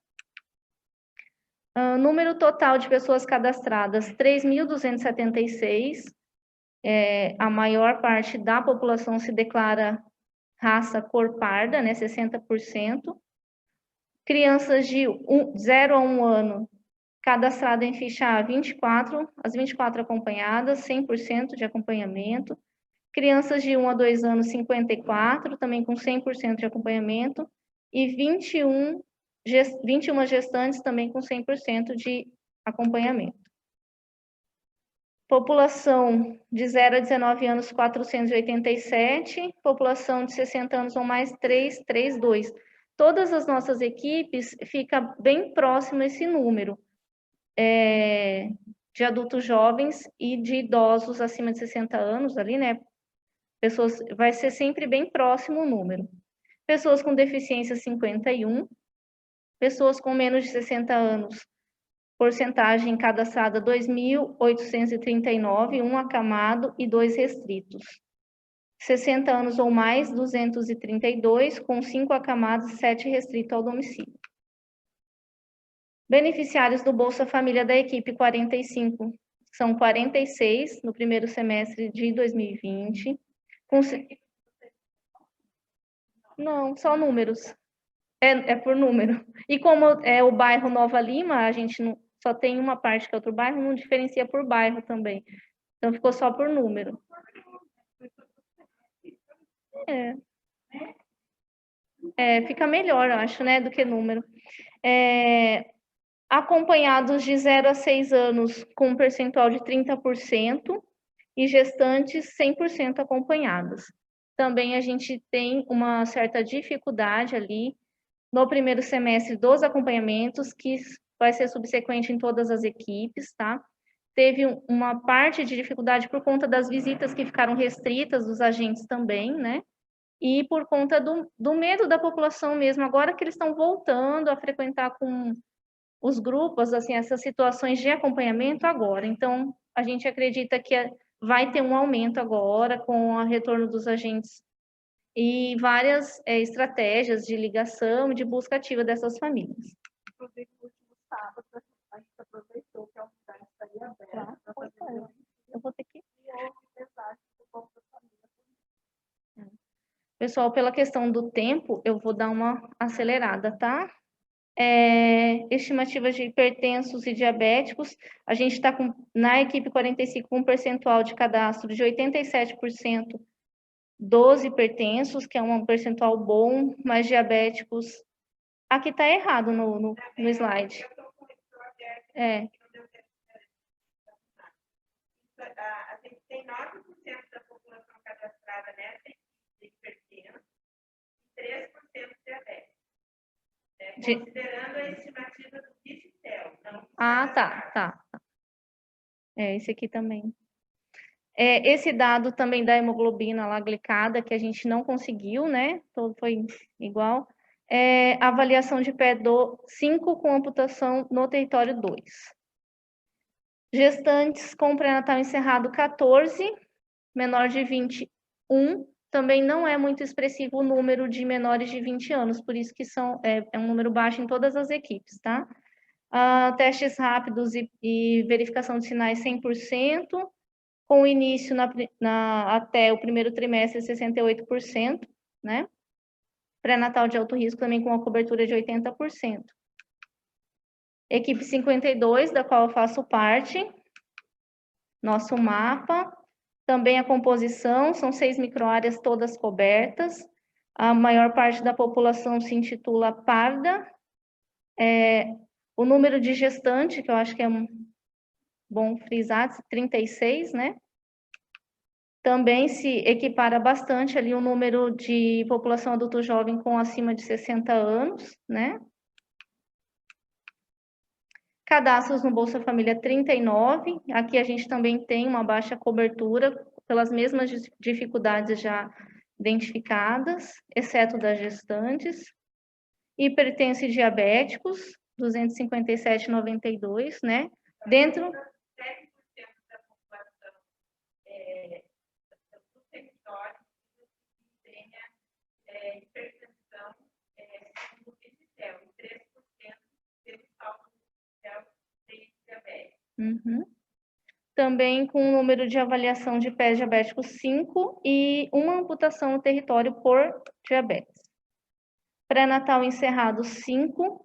S3: Número total de pessoas cadastradas, 3.276. A maior parte da população se declara raça cor parda, né, 60%. Crianças de 0 a 1 ano, Cadastrada em ficha A, 24, as 24 acompanhadas, 100% de acompanhamento. Crianças de 1 a 2 anos, 54, também com 100% de acompanhamento. E 21 gestantes também com 100% de acompanhamento. População de 0 a 19 anos, 487. População de 60 anos ou mais, 332. Todas as nossas equipes ficam bem próximo esse número de adultos jovens e de idosos acima de 60 anos ali, né? Pessoas, vai ser sempre bem próximo o número. Pessoas com deficiência, 51. Pessoas com menos de 60 anos, porcentagem cadastrada 2.839, 1 acamado e 2 restritos. 60 anos ou mais, 232, com 5 acamados e 7 restritos ao domicílio. Beneficiários do Bolsa Família da equipe 45, são 46 no primeiro semestre de 2020. Não, só números. É por número. E como é o bairro Nova Lima, a gente não, só tem uma parte que é outro bairro, não diferencia por bairro também. Então, ficou só por número. Fica melhor, eu acho, né, do que número. Acompanhados de 0 a 6 anos, com um percentual de 30%, e gestantes 100% acompanhadas. Também a gente tem uma certa dificuldade ali no primeiro semestre dos acompanhamentos, que vai ser subsequente em todas as equipes, tá? Teve uma parte de dificuldade por conta das visitas que ficaram restritas dos agentes também, né? E por conta do medo da população mesmo, agora que eles estão voltando a frequentar com os grupos, assim, essas situações de acompanhamento agora. Então, a gente acredita que vai ter um aumento agora com o retorno dos agentes e várias estratégias de ligação e de busca ativa dessas famílias.
S1: Inclusive, no último sábado, a gente aproveitou que a unidade estaria aberta para fazer.
S3: Eu vou ter que...
S1: família.
S3: Pessoal, pela questão do tempo, eu vou dar uma acelerada, tá? Estimativas de hipertensos e diabéticos, a gente está na equipe 45 com um percentual de cadastro de 87% dos hipertensos, que é um percentual bom, mas diabéticos, aqui está errado no slide.
S4: A gente tem 9% da população cadastrada nessa hipertenso e 3% diabético. Considerando a estimativa do Vigitel.
S3: Tá. Esse aqui também. Esse dado também da hemoglobina lá glicada, que a gente não conseguiu, né? Todo foi igual. Avaliação de PEDO 5 com amputação no território 2. Gestantes com pré-natal encerrado 14, menor de 21. Também não é muito expressivo o número de menores de 20 anos, por isso que é um número baixo em todas as equipes, tá? Testes rápidos e verificação de sinais 100%, com início até o primeiro trimestre 68%, né? Pré-natal de alto risco também com uma cobertura de 80%. Equipe 52, da qual eu faço parte, nosso mapa, também a composição, são 6 microáreas todas cobertas, a maior parte da população se intitula parda, o número de gestante, que eu acho que é bom frisar, 36, né? Também se equipara bastante ali o número de população adulto jovem com acima de 60 anos, né? Cadastros no Bolsa Família 39, aqui a gente também tem uma baixa cobertura pelas mesmas dificuldades já identificadas, exceto das gestantes. Hipertensos e diabéticos, 257,92, né? Dentro...
S4: 7% da população do território que tenha hipertensão no Vigitel, e 3% pelo saldo de diabetes.
S3: Também com um número de avaliação de pés diabéticos 5 e uma amputação no território por diabetes. Pré-natal encerrado 5,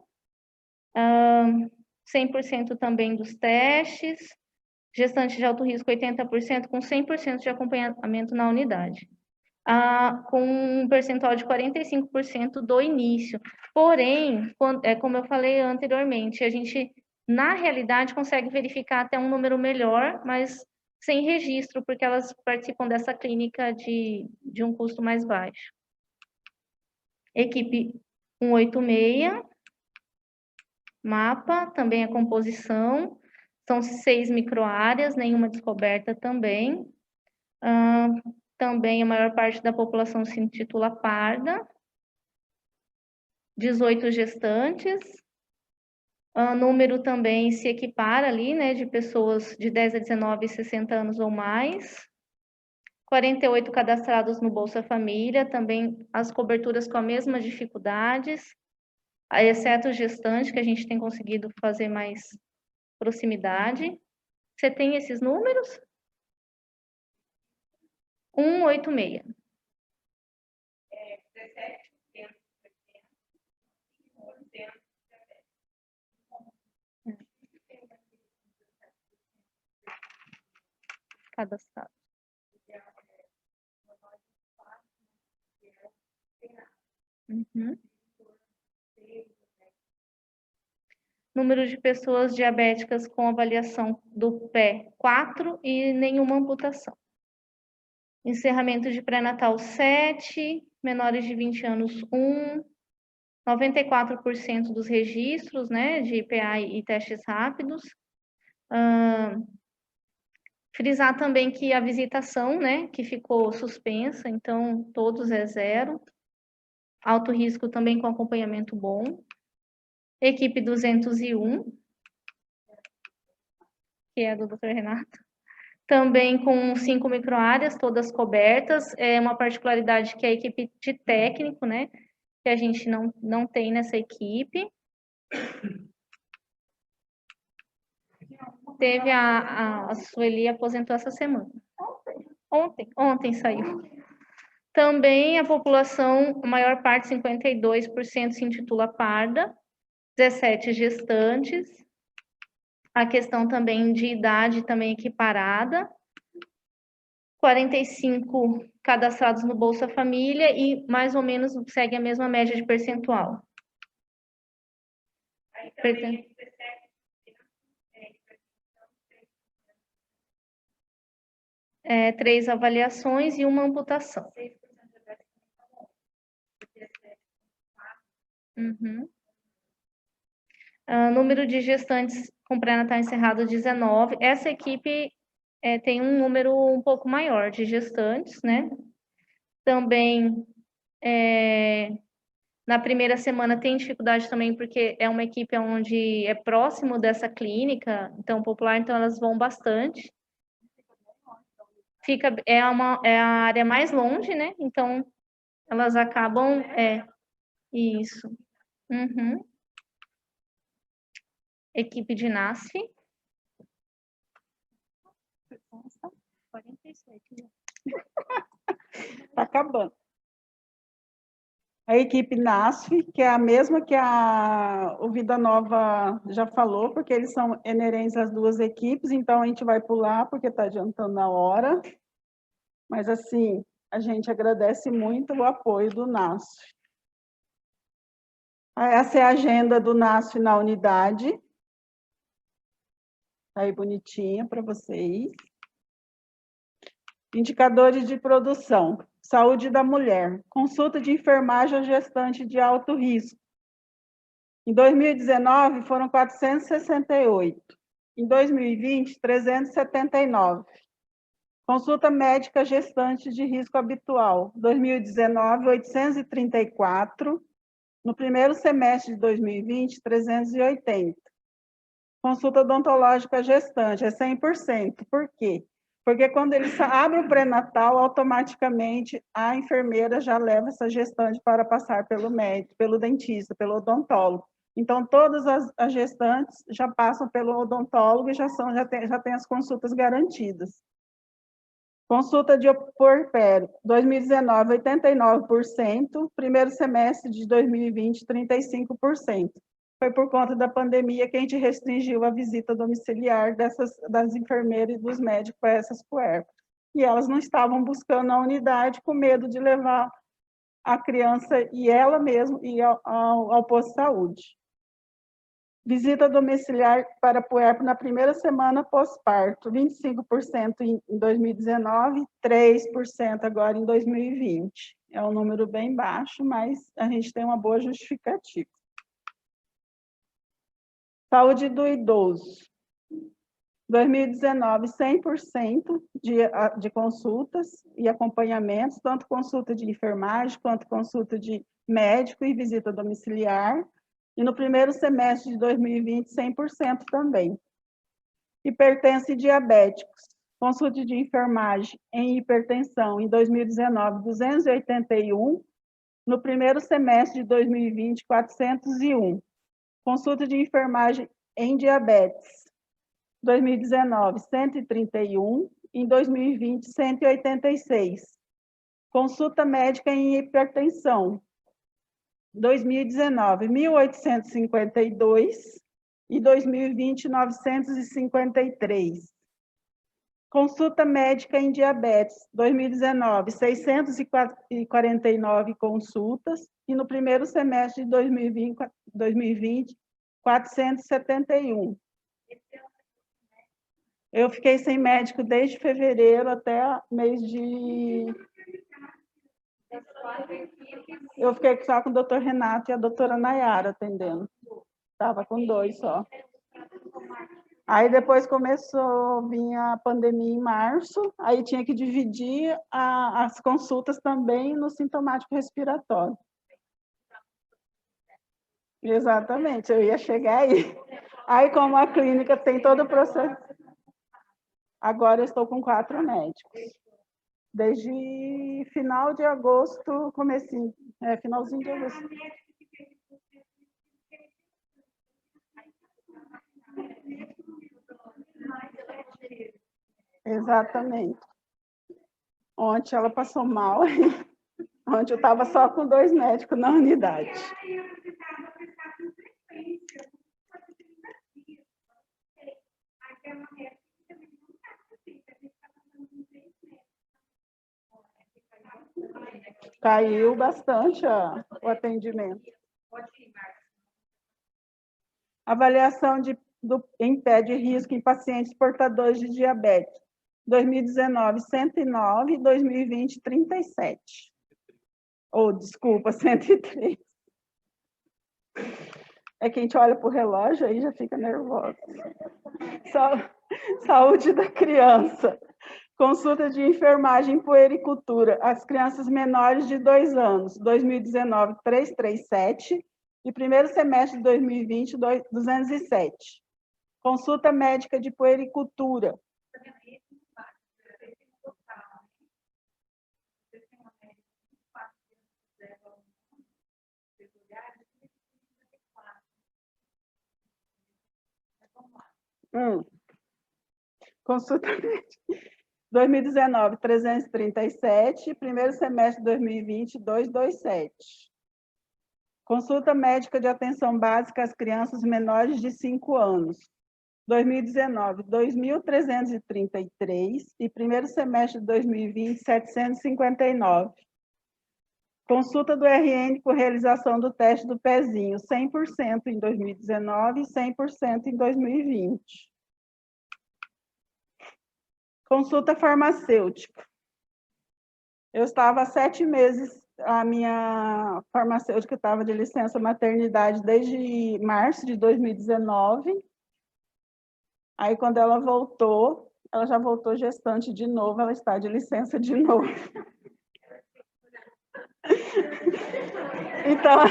S3: 100% também dos testes, gestante de alto risco 80%, com 100% de acompanhamento na unidade. Com um percentual de 45% do início. Porém, como eu falei anteriormente, a gente, na realidade, consegue verificar até um número melhor, mas sem registro, porque elas participam dessa clínica de um custo mais baixo. Equipe 186, mapa, também a composição, são 6 microáreas, nenhuma descoberta também. Também a maior parte da população se intitula parda, 18 gestantes, número também se equipara ali, né, de pessoas de 10 a 19 e 60 anos ou mais, 48 cadastrados no Bolsa Família, também as coberturas com as mesmas dificuldades, exceto o gestante, que a gente tem conseguido fazer mais proximidade. Você tem esses números? 186.
S4: 17%, 5%
S3: Cadastrado. Uhum. Número de pessoas diabéticas com avaliação do pé, 4 e nenhuma amputação. Encerramento de pré-natal, 7, menores de 20 anos, 1, 94% dos registros, né, de IPA e testes rápidos. Frisar também que a visitação, né, que ficou suspensa, então todos é 0. Alto risco também com acompanhamento bom. Equipe 201, que é a do Dr. Renato. Também com 5 microáreas, todas cobertas. É uma particularidade que a equipe de técnico, né, que a gente não tem nessa equipe. Teve a Sueli aposentou essa semana. Ontem saiu. Também a população, a maior parte, 52%, se intitula parda, 17 gestantes. A questão também de idade também equiparada. 45 cadastrados no Bolsa Família e mais ou menos segue a mesma média de percentual.
S4: Aí também
S3: 3 avaliações e uma amputação. Uhum. Número de gestantes com pré-natal encerrado, 19. Essa equipe tem um número um pouco maior de gestantes, né? Também, na primeira semana tem dificuldade também, porque é uma equipe onde é próximo dessa clínica, então popular, então elas vão bastante. É a área mais longe, né? Então, elas acabam... isso. Uhum. Equipe de NASF. 47.
S1: Está acabando. A equipe NASF, que é a mesma que o Vida Nova já falou, porque eles são inerentes às duas equipes, então a gente vai pular, porque está adiantando a hora. Mas, assim, a gente agradece muito o apoio do NASF. Essa é a agenda do NASF na unidade. Está aí bonitinha para vocês. Indicadores de produção. Saúde da mulher. Consulta de enfermagem à gestante de alto risco. Em 2019, foram 468. Em 2020, 379. Consulta médica gestante de risco habitual. 2019, 834. No primeiro semestre de 2020, 380. Consulta odontológica gestante, é 100%. Por quê? Porque quando eles abrem o pré-natal, automaticamente a enfermeira já leva essa gestante para passar pelo médico, pelo dentista, pelo odontólogo. Então, todas as gestantes já passam pelo odontólogo e já têm as consultas garantidas. Consulta de puerpério, 2019, 89%, primeiro semestre de 2020, 35%. foi por conta da pandemia que a gente restringiu a visita domiciliar das enfermeiras e dos médicos para essas puérperas. E elas não estavam buscando a unidade com medo de levar a criança e ela mesma ir ao posto de saúde. Visita domiciliar para puérpera na primeira semana pós-parto, 25% em 2019, 3% agora em 2020. É um número bem baixo, mas a gente tem uma boa justificativa. Saúde do idoso. 2019, 100% de consultas e acompanhamentos, tanto consulta de enfermagem quanto consulta de médico e visita domiciliar. E no primeiro semestre de 2020, 100% também. Hipertensos e diabéticos. Consulta de enfermagem em hipertensão em 2019, 281. No primeiro semestre de 2020, 401. Consulta de enfermagem em diabetes. 2019, 131. Em 2020, 186. Consulta médica em hipertensão. 2019, 1.852 e 2020, 953. Consulta médica em diabetes, 2019, 649 consultas e no primeiro semestre de 2020, 471. Eu fiquei sem médico desde fevereiro até mês de... Eu fiquei só com o doutor Renato e a doutora Nayara atendendo. Estava com 2 só. Aí depois começou a vir a pandemia em março, aí tinha que dividir as consultas também no sintomático respiratório. Exatamente, eu ia chegar aí. Aí como a clínica tem todo o processo... Agora eu estou com 4 médicos. Desde final de agosto, finalzinho de agosto. Exatamente. Ontem ela passou mal. Ontem eu estava só com 2 médicos na unidade. Caiu bastante o atendimento. Avaliação em pé de risco em pacientes portadores de diabetes. 2019, 109, 2020, 37. Desculpa, 103. É que a gente olha para o relógio aí já fica nervosa. Saúde da criança. Consulta de enfermagem em puericultura. As crianças menores de 2 anos. 2019, 337. E primeiro semestre de 2020, 207. Consulta médica de puericultura. Consulta médica. 2019, 337. Primeiro semestre de 2020, 227. Consulta médica de atenção básica às crianças menores de 5 anos. 2019, 2.333 e primeiro semestre de 2020, 759. Consulta do RN por realização do teste do pezinho, 100% em 2019 e 100% em 2020. Consulta farmacêutica. Eu estava há 7 meses, a minha farmacêutica estava de licença maternidade desde março de 2019. Aí, quando ela voltou, ela já voltou gestante de novo, ela está de licença de novo. Então,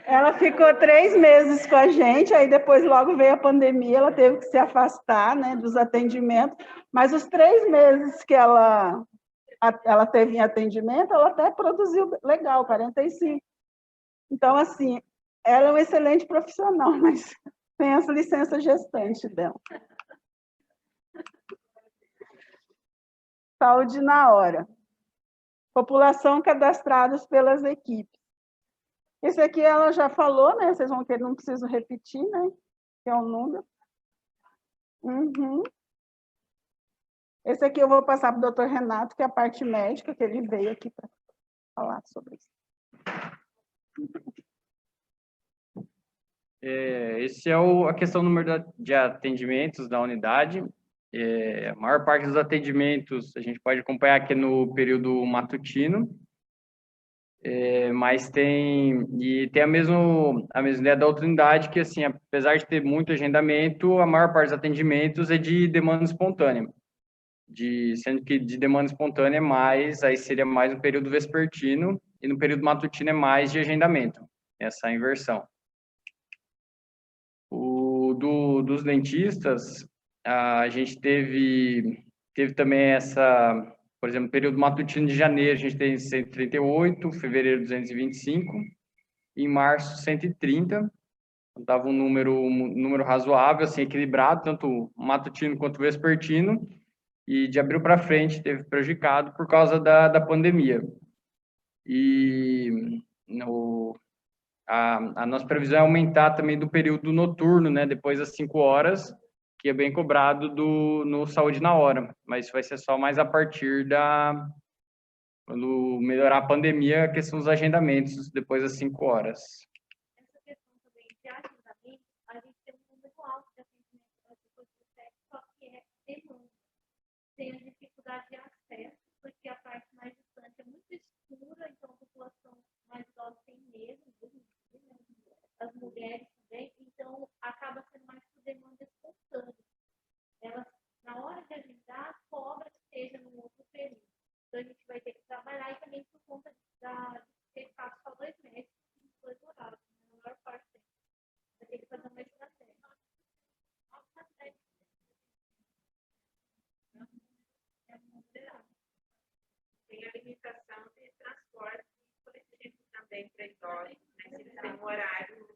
S1: ela ficou 3 meses com a gente, aí depois logo veio a pandemia, ela teve que se afastar, né, dos atendimentos, mas os 3 meses que ela teve em atendimento, ela até produziu legal, 45. Então, assim, ela é um excelente profissional, mas tem essa licença gestante dela. Saúde na hora. População cadastradas pelas equipes. Esse aqui ela já falou, né? Vocês vão querer, não preciso repetir, né? Que é o número. Uhum. Esse aqui eu vou passar para o doutor Renato, que é a parte médica, que ele veio aqui para falar sobre isso.
S2: Esse é a questão do número de atendimentos da unidade. A maior parte dos atendimentos a gente pode acompanhar aqui no período matutino, mas tem a mesma ideia da outra unidade, que assim, apesar de ter muito agendamento, a maior parte dos atendimentos é de demanda espontânea, sendo que de demanda espontânea aí seria mais no período vespertino, e no período matutino é mais de agendamento, essa inversão. Dos dentistas, a gente teve também por exemplo, período matutino de janeiro, a gente tem 138, fevereiro 225, em março 130, estava um número razoável, assim, equilibrado, tanto matutino quanto vespertino, e de abril para frente teve prejudicado por causa da pandemia. E a nossa previsão é aumentar também do período noturno, né, depois das 5 horas, que é bem cobrado no Saúde na Hora, mas isso vai ser só mais a partir quando melhorar a pandemia, a questão dos agendamentos depois das 5 horas.
S3: Essa questão também de agendamento, a gente tem um número alto de atendimento depois do sexo, só que é demanda. Tem a dificuldade de acesso, porque a parte mais distante é muito escura, então a população mais idosa tem medo, as mulheres também, então acaba sendo mais por demanda espontânea. Elas, na hora de agendar, cobra que seja no outro período. Então a gente vai ter que trabalhar e também por conta de ter feito só 2 meses, 2 horários, na maior parte tempo. Vai ter que fazer uma estratégia.
S4: Tem a limitação de transporte coletivo também para idosos, né? Se eles têm um horário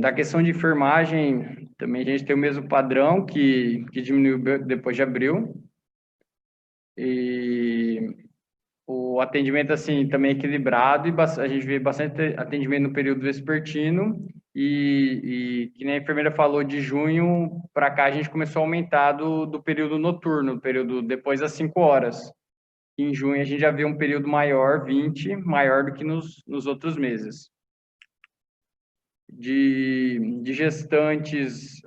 S2: Da questão de enfermagem, também a gente tem o mesmo padrão que diminuiu depois de abril. E o atendimento, assim, também equilibrado, e a gente vê bastante atendimento no período vespertino, e que nem a enfermeira falou, de junho para cá a gente começou a aumentar do período noturno, do período depois das 5 horas. Em junho a gente já vê um período maior, 20, maior do que nos outros meses. De gestantes,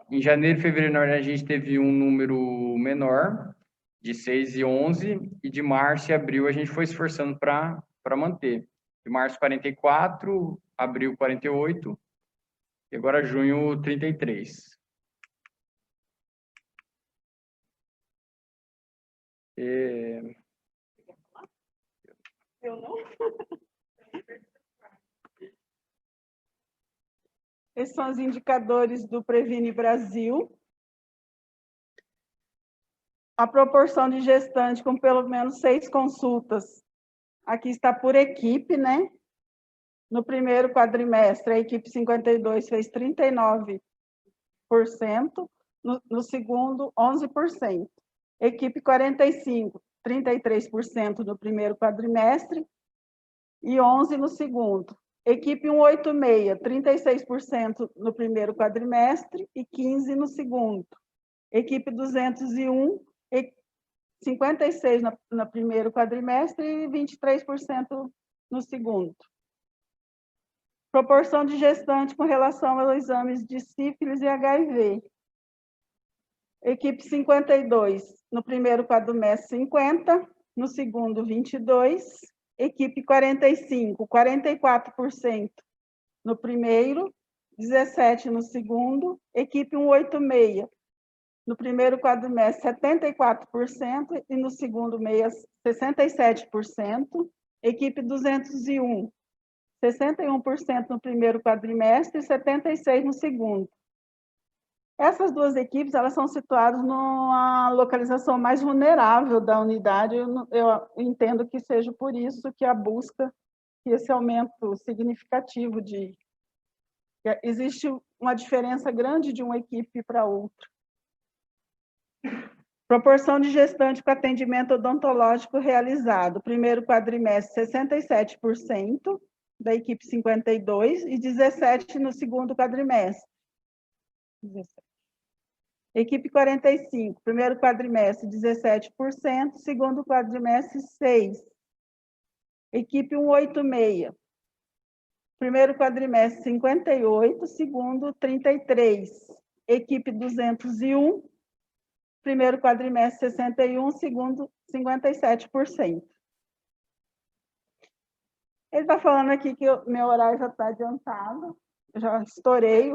S2: em janeiro e fevereiro, na verdade, a gente teve um número menor, de 6 e 11, e de março e abril a gente foi esforçando para manter. De março, 44, abril, 48, e agora junho, 33.
S1: Eu não? Esses são os indicadores do Previne Brasil. A proporção de gestante com pelo menos 6 consultas. Aqui está por equipe, né? No primeiro quadrimestre, a equipe 52 fez 39%, no segundo, 11%. Equipe 45, 33% no primeiro quadrimestre e 11% no segundo. Equipe 186, 36% no primeiro quadrimestre e 15% no segundo. Equipe 201, 56% no primeiro quadrimestre e 23% no segundo. Proporção de gestante com relação aos exames de sífilis e HIV. Equipe 52, no primeiro quadrimestre, 50%, no segundo, 22%. Equipe 45, 44% no primeiro, 17% no segundo. Equipe 186, no primeiro quadrimestre, 74%, e no segundo mês, 67%. Equipe 201, 61% no primeiro quadrimestre e 76% no segundo. Essas duas equipes, elas são situadas numa localização mais vulnerável da unidade. Eu entendo que seja por isso que a busca, que esse aumento significativo existe uma diferença grande de uma equipe para outra. Proporção de gestante com atendimento odontológico realizado. Primeiro quadrimestre, 67%, da equipe 52%, e 17% no segundo quadrimestre. 17%. Equipe 45%, primeiro quadrimestre, 17%, segundo quadrimestre, 6%. Equipe 186%, primeiro quadrimestre, 58%, segundo, 33%. Equipe 201%, primeiro quadrimestre, 61%, segundo, 57%. Ele está falando aqui que meu horário já está adiantado, eu já estourei.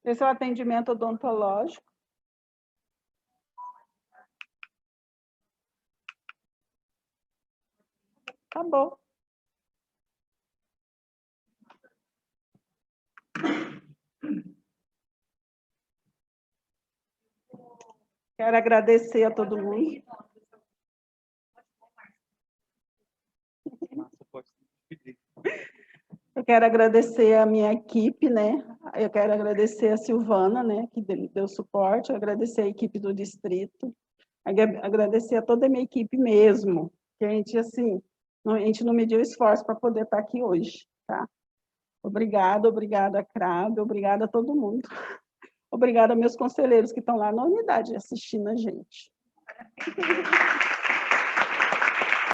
S1: Esse é o atendimento odontológico. Acabou. Quero agradecer a todo mundo. Eu quero agradecer a minha equipe, né? Eu quero agradecer a Silvana, né, que deu suporte, agradecer a equipe do distrito, agradecer a toda a minha equipe mesmo, que a gente, assim, a gente não mediu esforço para poder estar aqui hoje, tá? Obrigada, CRAB, obrigada a todo mundo. Obrigada a meus conselheiros que estão lá na unidade assistindo a gente.